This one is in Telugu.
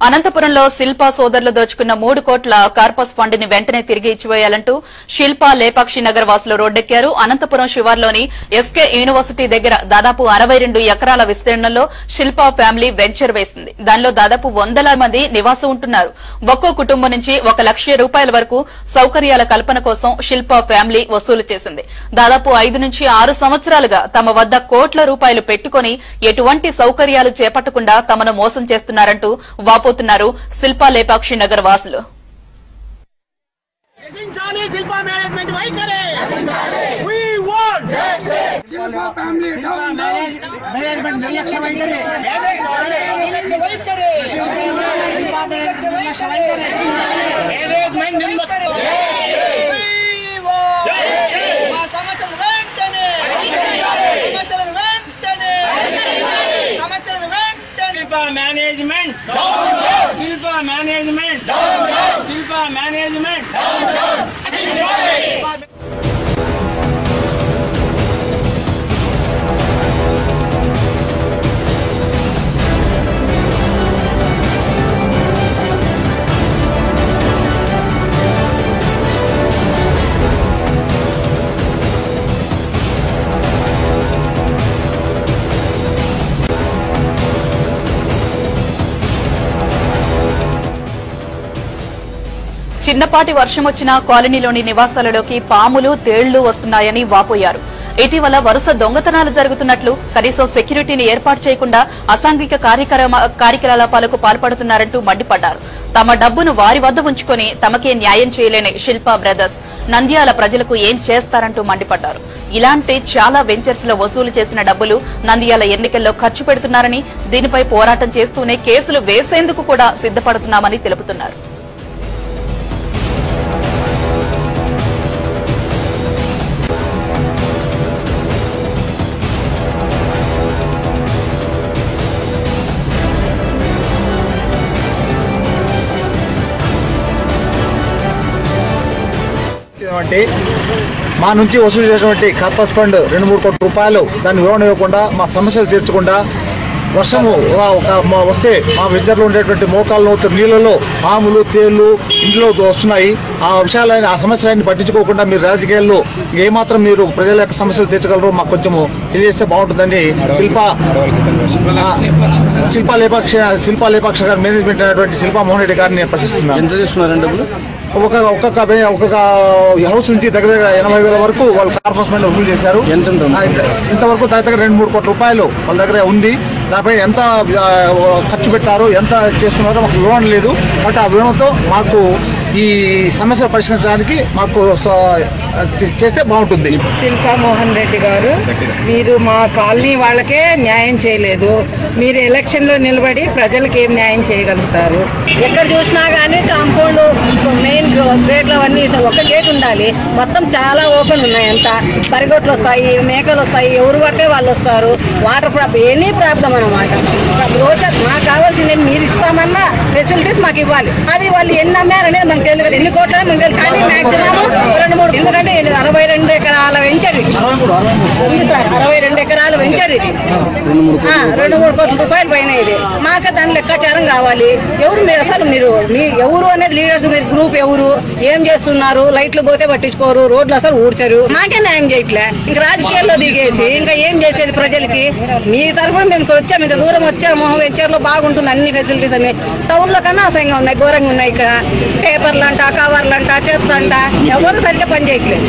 అనంతపురంలో శిల్పా సోదరులు దోచుకున్న 3 కోట్ల కార్పస్ ఫండ్ ని వెంటనే తిరిగి ఇచ్చివేయాలంటూ శిల్పా లేపాక్షి నగర్ వాసులు రోడ్డెక్కారు. అనంతపురం శివార్లోని ఎస్కే యూనివర్సిటీ దగ్గర దాదాపు 62 ఎకరాల విస్తీర్ణంలో శిల్పా ఫ్యామిలీ వెంచర్ వేసింది. దానిలో దాదాపు 100 మంది నివాసం ఉంటున్నారు. ఒక్కో కుటుంబం నుంచి 1 లక్ష రూపాయల వరకు సౌకర్యాల కల్పన కోసం శిల్పా ఫ్యామిలీ వసూలు చేసింది. దాదాపు 5 నుంచి 6 సంవత్సరాలుగా తమ వద్ద కోట్ల రూపాయలు పెట్టుకుని ఎటువంటి సౌకర్యాలు చేపట్టకుండా తమను మోసం చేస్తున్నారంటూ వాపోతున్నారు శిల్పా లేపాక్షి నగర్ వాసులు. Management, Silpa management, Silpa management. చిన్నపాటి వర్షం వచ్చినా కాలనీలోని నివాసాలలోకి పాములు తేళ్లు వస్తున్నాయని వాపోయారు. ఇటీవల వరుస దొంగతనాలు జరుగుతున్నట్లు, కనీసం సెక్యూరిటీని ఏర్పాటు చేయకుండా అసాంఘిక కార్యకలాపాలకు పాల్పడుతున్నారంటూ మండిపడ్డారు. తమ డబ్బును వారి వద్ద ఉంచుకొని తమకే న్యాయం చేయలేని శిల్పా బ్రదర్స్ నంద్యాల ప్రజలకు ఏం చేస్తారంటూ మండిపడ్డారు. ఇలాంటి చాలా వెంచర్స్ లో వసూలు చేసిన డబ్బులు నంద్యాల ఎన్నికల్లో ఖర్చు పెడుతున్నారని, దీనిపై పోరాటం చేస్తూనే కేసులు వేసేందుకు కూడా సిద్దపడుతున్నామని తెలుపుతున్నారు. మా నుంచి వసూలు చేసినటువంటి కార్పస్ ఫండ్ 2-3 కోట్ల రూపాయలు దాన్ని వివరణ ఇవ్వకుండా, మా సమస్యలు తీర్చకుండా, వర్షము వస్తే మా వెంచర్లో ఉండేటువంటి మోకాళ్ళ నీళ్ళలో పాములు తేళ్లు ఇంట్లో వస్తున్నాయి. ఆ విషయాలైన ఆ సమస్యలన్నీ పట్టించుకోకుండా మీరు రాజకీయాల్లో ఏమాత్రం మీరు ప్రజల యొక్క సమస్యలు తీర్చగలరో మాకు కొంచెము తెలియజేస్తే బాగుంటుందని శిల్పా లేపాక్ష గారి మేనేజ్మెంట్ అయినటువంటి శిల్పా మోహన్ రెడ్డి గారిని నేను ప్రశ్నిస్తున్నాను. ఒక్కొక్క హౌస్ నుంచి దగ్గర 80,000 వరకు వాళ్ళు కార్పస్ ఫండ్ వసూలు చేశారు. ఇంతవరకు దగ్గర 2-3 కోట్ల రూపాయలు వాళ్ళ దగ్గర ఉంది. దానిపై ఎంత ఖర్చు పెట్టారో, ఎంత చేస్తున్నారో మాకు వివరణ లేదు. బట్ ఆ వివరణతో మాకు ఈ సమస్యలు పరిష్కరించడానికి మాకు చేస్తే బాగుంటుంది. శిల్పా మోహన్ రెడ్డి గారు, మీరు మా కాలనీ వాళ్ళకే న్యాయం చేయలేదు. మీరు ఎలక్షన్ లో నిలబడి ప్రజలకు ఏం న్యాయం చేయగలుగుతారు? ఎక్కడ చూసినా కానీ కాంపౌండ్ మెయిన్ గేట్లు అవన్నీ ఒక గేట్ ఉండాలి. మొత్తం చాలా ఓపెన్ ఉన్నాయి. అంతా పరిగొట్లు వస్తాయి, మేకలు వస్తాయి, ఎవరు పట్టే వాళ్ళు వస్తారు. వాటర్ ప్రాబ్లం, ఎనీ ప్రాబ్లం అన్నమాట. రోజు మాకు కావాల్సింది మీరు ఇస్తామన్నా ఫెసిలిటీస్ మాకు ఇవ్వాలి. అది వాళ్ళు ఎన్ని అన్నారనేది మనకు తెలియదు. ఎన్ని కోట్ల మనకు తెలియదు. కానీ మాక్సిమం 2-3, ఎందుకంటే 62 ఎకరాల వెంచర్ ఇది. 62 ఎకరాల వెంచర్ ఇది. 2-3 కోట్ల రూపాయలు పైన ఇది. మాకు దాని లెక్కాచారం కావాలి. ఎవరు మీరు, అసలు మీరు ఎవరు అనేది లీడర్స్, మీరు గ్రూప్ ఎవరు, ఏం చేస్తున్నారు? లైట్లు పోతే పట్టించుకోరు, రోడ్లు అసలు ఊడ్చరు. మాకే న్యాయం చేయట్లే. ఇంకా రాజకీయాల్లో దిగేసి ఇంకా ఏం చేసేది ప్రజలకి? మీ తరఫున మేము వచ్చాము, ఇంత దూరం వచ్చాము. వెంచర్ లో బాగుంటుంది, అన్ని ఫెసిలిటీస్ అన్ని. టౌన్ లో కన్నా అసహ్యంగా ఉన్నాయి, ఘోరంగా ఉన్నాయి. ఇక్కడ పేపర్లు అంట, కవర్లు అంట, చెత్త అంట, ఎవరు సరిగ్గా పని చేయట్లేదు.